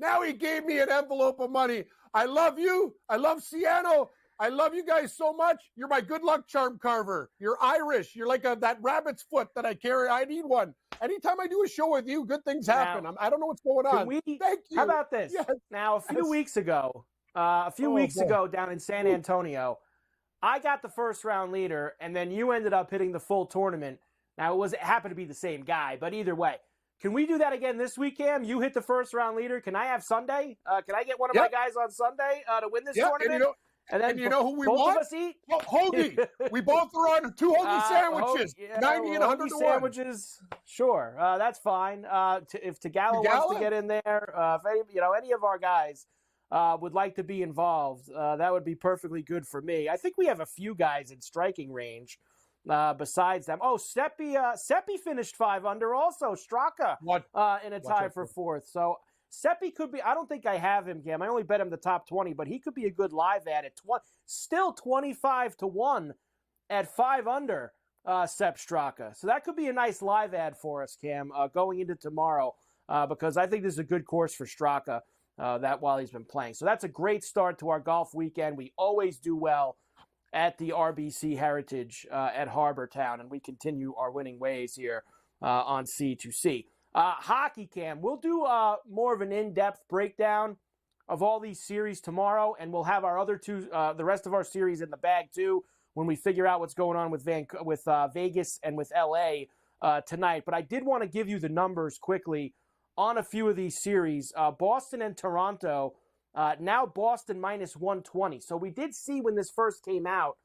Now he gave me an envelope of money. I love you. I love Ciano. I love you guys so much. You're my good luck charm, Carver. You're Irish. You're like that rabbit's foot that I carry. I need one. Anytime I do a show with you, good things happen. I don't know what's going on. Thank you. How about this? Yes. Now, a few weeks ago down in San Antonio, I got the first-round leader, and then you ended up hitting the full tournament. Now, it happened to be the same guy, but either way. Can we do that again this week, Cam? You hit the first-round leader. Can I have Sunday? Can I get one of my guys on Sunday to win this tournament? And you know who we both want? Of us eat? Hoagie. We both are on 2 hoagie sandwiches. 90 and 100 to 1. Sandwiches. Sure. That's fine. If Tagala wants to get in there, if any of our guys would like to be involved, that would be perfectly good for me. I think we have a few guys in striking range besides them. Oh, Seppi finished 5 under also. Straka in a tie for 4th. So Seppi could be, I don't think I have him, Cam. I only bet him the top 20, but he could be a good live ad at still 25-1 at 5 under Sepp Straka. So that could be a nice live ad for us, Cam, going into tomorrow because I think this is a good course for Straka that while he's been playing. So that's a great start to our golf weekend. We always do well at the RBC Heritage at Harbortown, and we continue our winning ways here on C2C. Hockey, Cam, we'll do more of an in-depth breakdown of all these series tomorrow, and we'll have our other two, the rest of our series in the bag too, when we figure out what's going on with Vegas and with LA tonight. But I did want to give you the numbers quickly on a few of these series. Boston and Toronto, now Boston -120. So we did see when this first came out,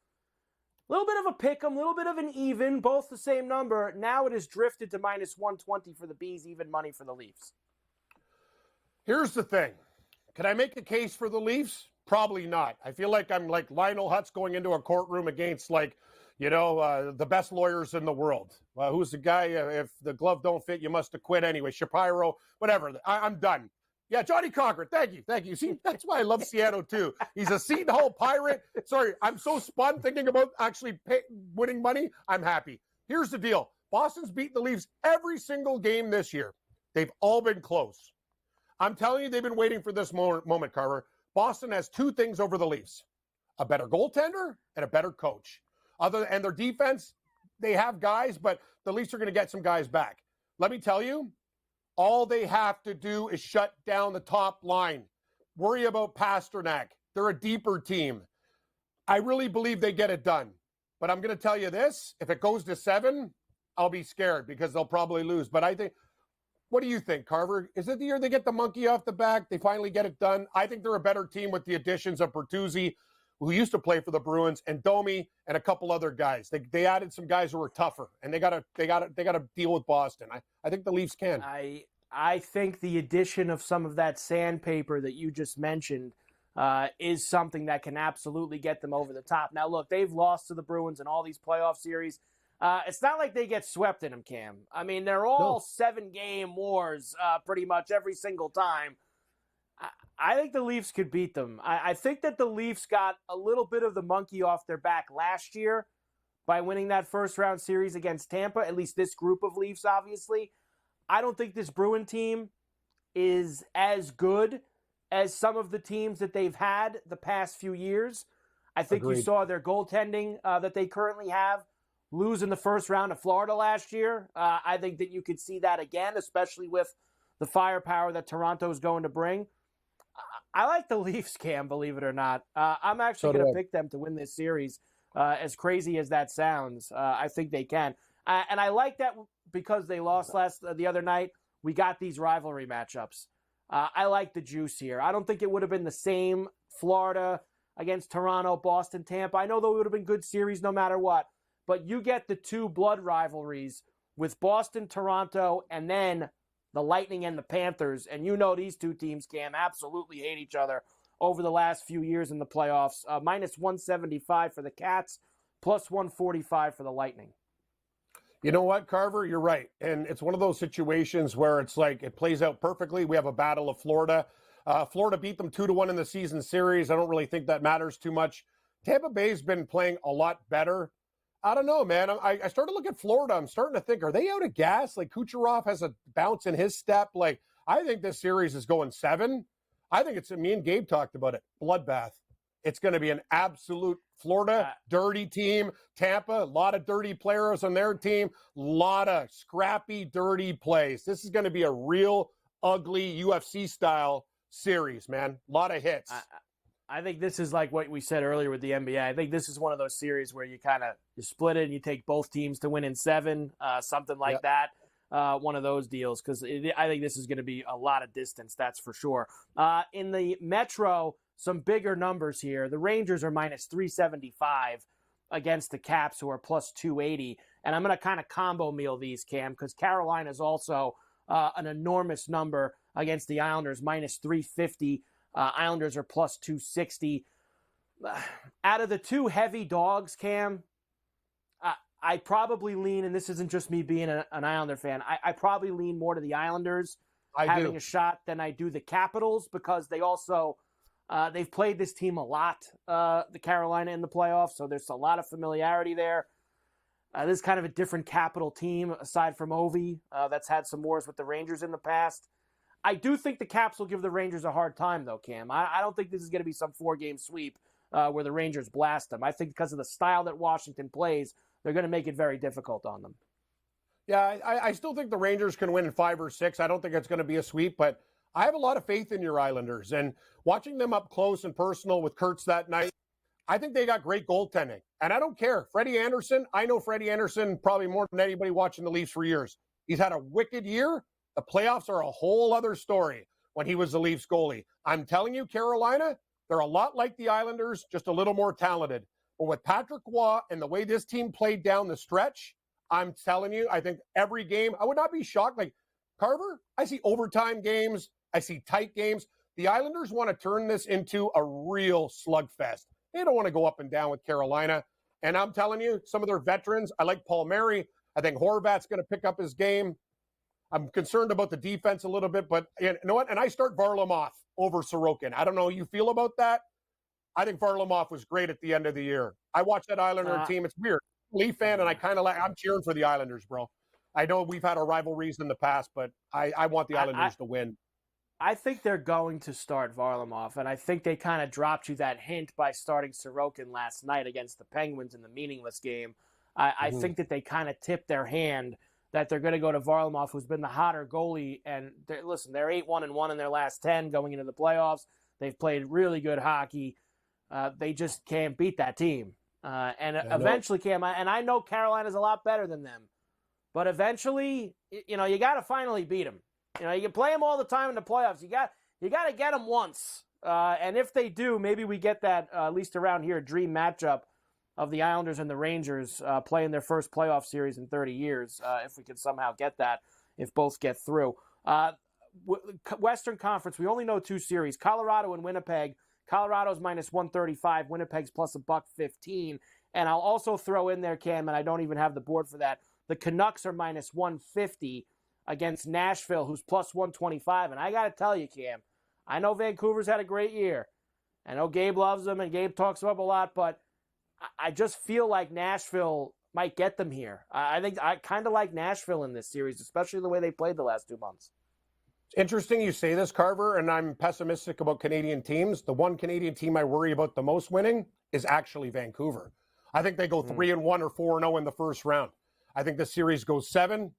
a little bit of a pick'em, a little bit of an even, both the same number. Now it has drifted to -120 for the Bees, even money for the Leafs. Here's the thing. Can I make a case for the Leafs? Probably not. I feel like I'm like Lionel Hutz going into a courtroom against the best lawyers in the world. Who's the guy? If the glove don't fit, you must have quit anyway. Shapiro, whatever. I'm done. Yeah, Johnny Cochran. Thank you. See, that's why I love Seattle too. He's a Seton Hall Pirate. Sorry, I'm so spun thinking about actually winning money. I'm happy. Here's the deal. Boston's beaten the Leafs every single game this year. They've all been close. I'm telling you, they've been waiting for this moment, Carver. Boston has 2 things over the Leafs: a better goaltender and a better coach. And their defense, they have guys, but the Leafs are going to get some guys back. Let me tell you, all they have to do is shut down the top line. Worry about Pasternak. They're a deeper team. I really believe they get it done. But I'm going to tell you this. If it goes to 7, I'll be scared because they'll probably lose. But I think, what do you think, Carver? Is it the year they get the monkey off the back? They finally get it done? I think they're a better team with the additions of Bertuzzi, who used to play for the Bruins, and Domi, and a couple other guys. They added some guys who were tougher, and they got to deal with Boston. I think the Leafs can. I think the addition of some of that sandpaper that you just mentioned is something that can absolutely get them over the top. Now, look, they've lost to the Bruins in all these playoff series. It's not like they get swept in them, Cam. I mean, they're all 7-game wars pretty much every single time. I think the Leafs could beat them. I think that the Leafs got a little bit of the monkey off their back last year by winning that first-round series against Tampa, at least this group of Leafs, obviously. I don't think this Bruin team is as good as some of the teams that they've had the past few years. I think you saw their goaltending that they currently have lose in the first round of Florida last year. I think that you could see that again, especially with the firepower that Toronto is going to bring. I like the Leafs, Cam, believe it or not. I'm actually going to pick them to win this series. As crazy as that sounds, I think they can. And I like that because they lost the other night. We got these rivalry matchups. I like the juice here. I don't think it would have been the same Florida against Toronto, Boston, Tampa. I know that would have been good series no matter what. But you get the two blood rivalries with Boston, Toronto, and then the Lightning and the Panthers. And you know these two teams, Cam, absolutely hate each other over the last few years in the playoffs. Minus 175 for the Cats, plus 145 for the Lightning. You know what, Carver? You're right. And it's one of those situations where it's like it plays out perfectly. We have a battle of Florida. Florida beat them 2-1 in the season series. I don't really think that matters too much. Tampa Bay's been playing a lot better. I don't know, man. I started to look at Florida. I'm starting to think, are they out of gas? Like Kucherov has a bounce in his step. Like, I think this series is going 7. I think it's, me and Gabe talked about it, bloodbath. It's going to be an absolute Florida dirty team. Tampa, a lot of dirty players on their team. A lot of scrappy, dirty plays. This is going to be a real ugly UFC-style series, man. A lot of hits. I think this is like what we said earlier with the NBA. I think this is one of those series where you split it and you take both teams to win in 7, something like that. One of those deals, because I think this is going to be a lot of distance, that's for sure. In the Metro, some bigger numbers here. The Rangers are minus 375 against the Caps, who are plus 280. And I'm going to kind of combo meal these, Cam, because Carolina is also an enormous number against the Islanders, minus 350. Islanders are plus 260. Out of the two heavy dogs, Cam, I probably lean, and this isn't just me being an Islander fan, I probably lean more to the Islanders having a shot than I do the Capitals, because they also they've played this team a lot, the Carolina, in the playoffs, so there's a lot of familiarity there. This is kind of a different Capital team, aside from Ovi, that's had some wars with the Rangers in the past. I do think the Caps will give the Rangers a hard time, though, Cam. I don't think this is going to be some 4-game sweep where the Rangers blast them. I think because of the style that Washington plays, they're going to make it very difficult on them. Yeah, I still think the Rangers can win in 5 or 6. I don't think it's going to be a sweep, but I have a lot of faith in your Islanders. And watching them up close and personal with Kurtz that night, I think they got great goaltending. And I don't care. Freddie Anderson, I know Freddie Anderson probably more than anybody watching the Leafs for years. He's had a wicked year. The playoffs are a whole other story when he was the Leafs goalie. I'm telling you, Carolina, they're a lot like the Islanders, just a little more talented. But with Patrick Roy and the way this team played down the stretch, I'm telling you, I think every game, I would not be shocked. Like, Carver, I see overtime games. I see tight games. The Islanders want to turn this into a real slugfest. They don't want to go up and down with Carolina. And I'm telling you, some of their veterans, I like Paul Mary. I think Horvat's going to pick up his game. I'm concerned about the defense a little bit, but you know what? And I start Varlamov over Sorokin. I don't know how you feel about that. I think Varlamov was great at the end of the year. I watched that Islander team. It's weird. Leaf fan, and I kind of I'm cheering for the Islanders, bro. I know we've had our rivalries in the past, but I want the Islanders to win. I think they're going to start Varlamov, and I think they kind of dropped you that hint by starting Sorokin last night against the Penguins in the meaningless game. I think that they kind of tipped their hand that they're going to go to Varlamov, who's been the hotter goalie. And they're 8-1-1 in their last 10 going into the playoffs. They've played really good hockey. They just can't beat that team. Eventually, Cam, and I know Carolina's a lot better than them, but eventually, you got to finally beat them. You can play them all the time in the playoffs. You got to get them once. And if they do, maybe we get that, at least around here, dream matchup of the Islanders and the Rangers playing their first playoff series in 30 years, if we can somehow get that, if both get through. Western Conference, we only know 2 series, Colorado and Winnipeg. Colorado's minus 135, Winnipeg's plus $1.15. And I'll also throw in there, Cam, and I don't even have the board for that, the Canucks are minus 150 against Nashville, who's plus 125. And I got to tell you, Cam, I know Vancouver's had a great year. I know Gabe loves them, and Gabe talks them up a lot, but I just feel like Nashville might get them here. I think I kind of like Nashville in this series, especially the way they played the last 2 months. It's interesting you say this, Carver, and I'm pessimistic about Canadian teams. The one Canadian team I worry about the most winning is actually Vancouver. I think they go 3-1 or 4-0 in the first round. I think the series goes 7.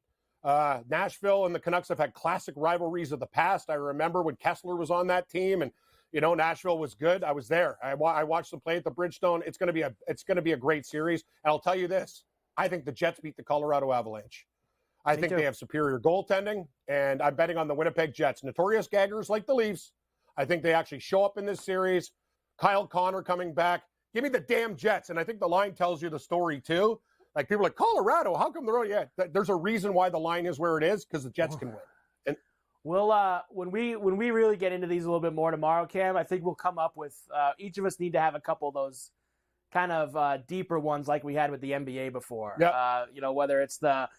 Nashville and the Canucks have had classic rivalries of the past. I remember when Kessler was on that team, and Nashville was good. I was there. I watched them play at the Bridgestone. It's going to be a great series. And I'll tell you this: I think the Jets beat the Colorado Avalanche. I think they have superior goaltending, and I'm betting on the Winnipeg Jets. Notorious gaggers like the Leafs. I think they actually show up in this series. Kyle Connor coming back. Give me the damn Jets. And I think the line tells you the story too. Like, people are like, Colorado, how come they're on? Yeah, there's a reason why the line is where it is, because the Jets can win. And we'll when we really get into these a little bit more tomorrow, Cam, I think we'll come up with each of us need to have a couple of those kind of deeper ones like we had with the NBA before. Yep. Whether it's the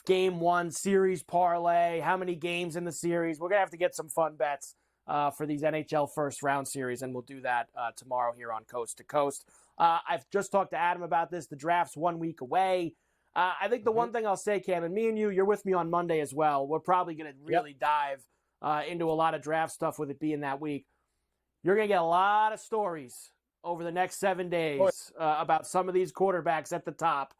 game 1 series parlay, how many games in the series. We're gonna have to get some fun bets for these NHL first round series, and we'll do that tomorrow here on Coast to Coast. I've just talked to Adam about this. The draft's 1 week away. I think the one thing I'll say, Cam, and me and you're with me on Monday as well. We're probably going to really dive into a lot of draft stuff with it being that week. You're going to get a lot of stories over the next 7 days about some of these quarterbacks at the top.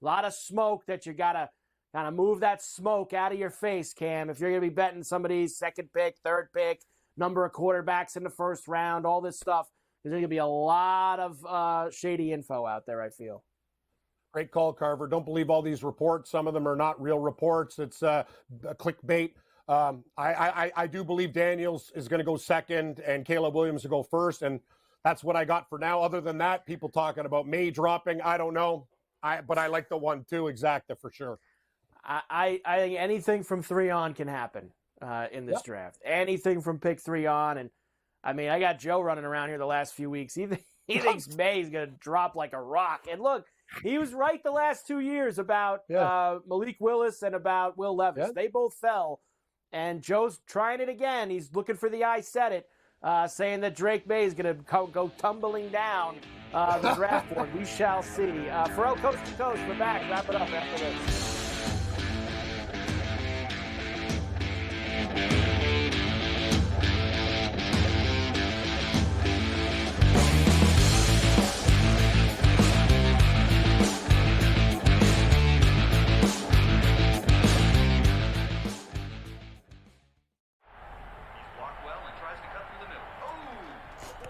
A lot of smoke that you got to kind of move that smoke out of your face, Cam. If you're going to be betting somebody's second pick, third pick, number of quarterbacks in the first round, all this stuff, there's going to be a lot of shady info out there, I feel. Great call, Carver. Don't believe all these reports. Some of them are not real reports. It's clickbait. I do believe Daniels is going to go second and Caleb Williams will go first, and that's what I got for now. Other than that, people talking about May dropping, I don't know. But I like the 1-2 exacta for sure. I think anything from 3 on can happen in this draft. Anything from pick 3 on. And, I mean, I got Joe running around here the last few weeks. He thinks May's going to drop like a rock. And, look, he was right the last 2 years about Malik Willis and about Will Levis. They both fell. And Joe's trying it again. He's looking for the I said it, saying that Drake May is going to go tumbling down the draft board. We shall see. Ferrall, Coast to Coast, we're back. Wrap it up after this.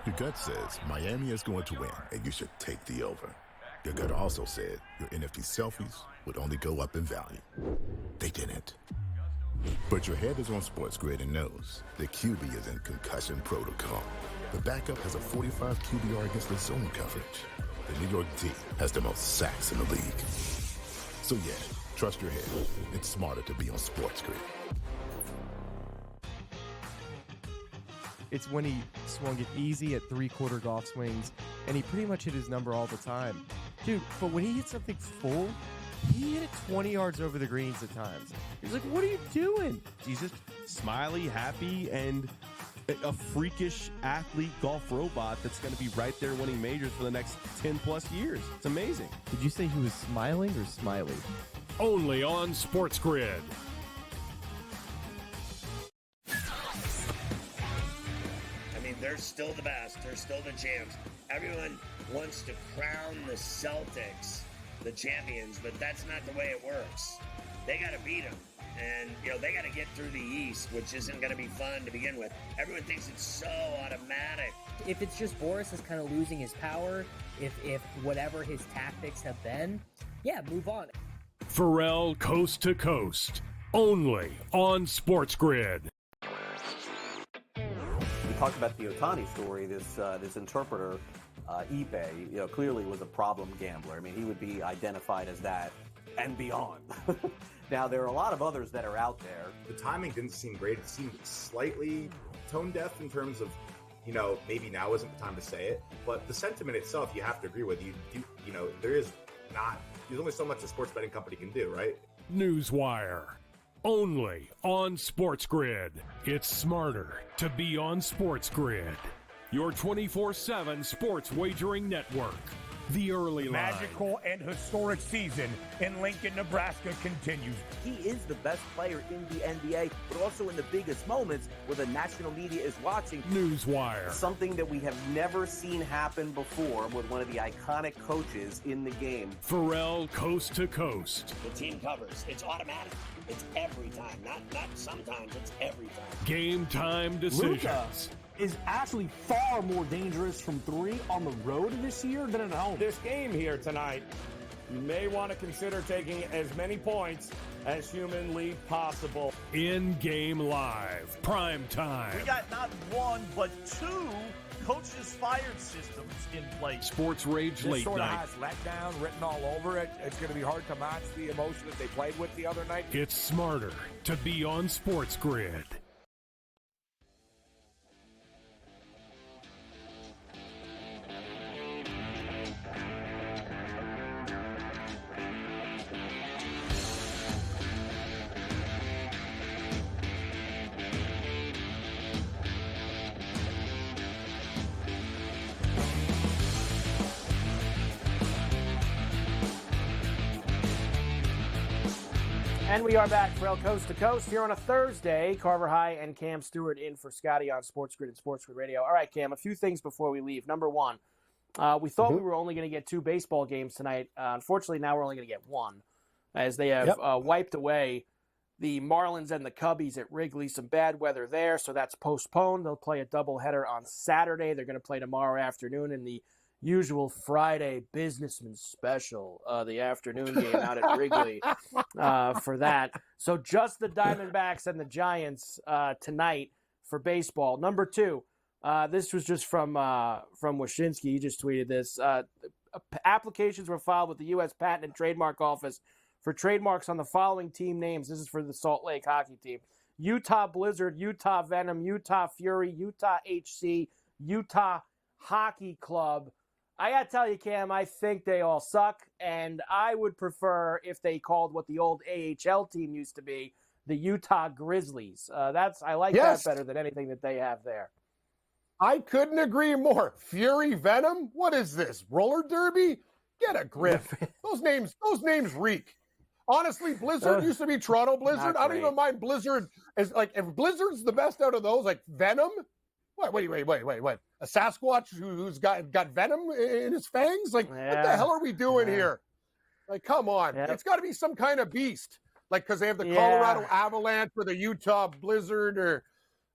Your gut says Miami is going to win, and you should take the over. Your gut also said your NFT selfies would only go up in value. They didn't. But your head is on SportsGrid and knows the QB is in concussion protocol. The backup has a 45 QBR against the zone coverage. The New York D has the most sacks in the league. So yeah, trust your head. It's smarter to be on SportsGrid. It's when he swung it easy at 3/4 golf swings, and he pretty much hit his number all the time. Dude, but when he hit something full, he hit it 20 yards over the greens at times. He's like, what are you doing? He's just smiley, happy, and a freakish athlete golf robot that's going to be right there winning majors for the next 10-plus years. It's amazing. Did you say he was smiling or smiley? Only on SportsGrid. They're still the best. They're still the champs. Everyone wants to crown the Celtics the champions, but that's not the way it works. They got to beat them. And, they got to get through the East, which isn't going to be fun to begin with. Everyone thinks it's so automatic. If it's just Boris is kind of losing his power, if whatever his tactics have been, yeah, move on. Ferrall Coast to Coast, only on SportsGrid. We talked about the Ohtani story. This interpreter, Ipe, clearly was a problem gambler. I mean, he would be identified as that and beyond. Now, there are a lot of others that are out there. The timing didn't seem great. It seemed slightly tone deaf in terms of, maybe now isn't the time to say it, but the sentiment itself, you have to agree with. There's only so much a sports betting company can do, right? Newswire, only on SportsGrid. It's smarter to be on SportsGrid. Your 24/7 sports wagering network. The early line. Magical and historic season in Lincoln, Nebraska continues. He is the best player in the NBA, but also in the biggest moments where the national media is watching. Newswire. Something that we have never seen happen before with one of the iconic coaches in the game. Ferrall Coast to Coast. The team covers. It's automatic. It's every time. Not sometimes. It's every time. Game time decisions. Luka is actually far more dangerous from three on the road this year than at home. This game here tonight, you may want to consider taking as many points as humanly possible. In-game live. Prime time. We got not one, but two coaches fired systems in place. Sports Rage This Late sort of Night. has letdown written all over it. It's going to be hard to match the emotion that they played with the other night. It's smarter to be on SportsGrid. And we are back, Ferrall Coast to Coast, here on a Thursday. Carver High and Cam Stewart in for Scotty on SportsGrid and SportsGrid Radio. All right, Cam, a few things before we leave. Number one, we thought we were only going to get 2 baseball games tonight. Unfortunately, now we're only going to get 1, as they have wiped away the Marlins and the Cubbies at Wrigley. Some bad weather there, so that's postponed. They'll play a doubleheader on Saturday. They're going to play tomorrow afternoon in the usual Friday businessman special, the afternoon game out at Wrigley for that. So just the Diamondbacks and the Giants tonight for baseball. Number 2, this was just from Wyshynski. He just tweeted this. Applications were filed with the U.S. Patent and Trademark Office for trademarks on the following team names. This is for the Salt Lake hockey team: Utah Blizzard, Utah Venom, Utah Fury, Utah HC, Utah Hockey Club. I got to tell you, Cam, I think they all suck, and I would prefer if they called what the old AHL team used to be, the Utah Grizzlies. I like that better than anything that they have there. I couldn't agree more. Fury Venom? What is this? Roller derby? Get a grip. Those names reek. Honestly, Blizzard used to be Toronto Blizzard. I don't even mind Blizzard. If Blizzard's the best out of those, like Venom. Wait. A Sasquatch who's got venom in his fangs? Like, what the hell are we doing here? Like, come on. It's got to be some kind of beast. Like, because they have the Colorado Avalanche or the Utah Blizzard or...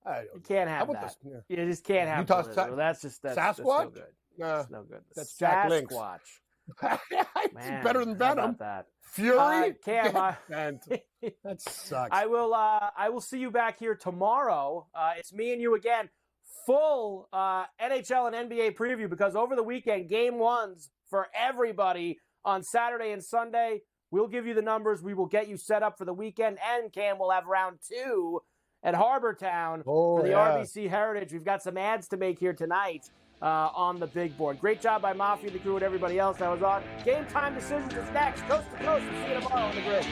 You can't have that. You just can't have Utah Blizzard. That's Sasquatch? That's no good. That's no good. That's Jack Link's. Sasquatch. It's better than Venom. That? Fury? Cam, that sucks. I will see you back here tomorrow. It's me and you again. Full NHL and NBA preview, because over the weekend, game 1s for everybody on Saturday and Sunday. We'll give you the numbers. We will get you set up for the weekend. And Cam will have round 2 at Harbor Town for the RBC Heritage. We've got some ads to make here tonight on the big board. Great job by Mafia, the crew, and everybody else that was on. Game time decisions is next. Coast to coast. We'll see you tomorrow on the grid.